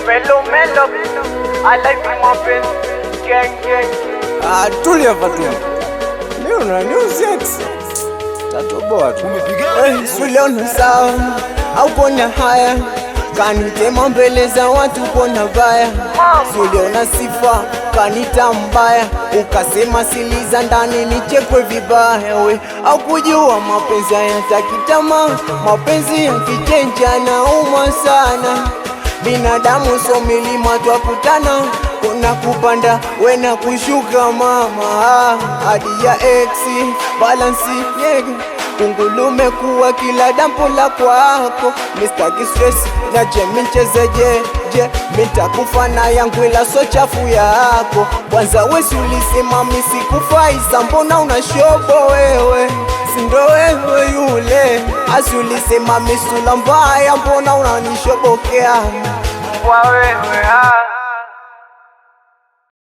Melo, I like my friends. Gang. Tulia Fatima. Leo na new sex. Tatoboa tu. Suliona sawa au kona haya, kanitema mbele za watu kona baya. Suliona sifa kanita mbaya, ukasema siliza ndani nichekwe vibaya. We au kujua mapenzi hayataki tamaa, mapenzi yakichenja na umwa sana. Binadamu so milima twakutana, kuna kupanda wena kushuka mama. Hadi ya exi balansi yege kungulume kuwa kila dampo la kwako. Mr. Stress na jemi ncheze je mitakufa na yangu ila so chafu yako. Kwanza wesi ulisema misikufai, mbona unashobo wewe? Sindo wewe yule asi ulisema misula mbaya, mbona unanishobokea? Mbwa wewe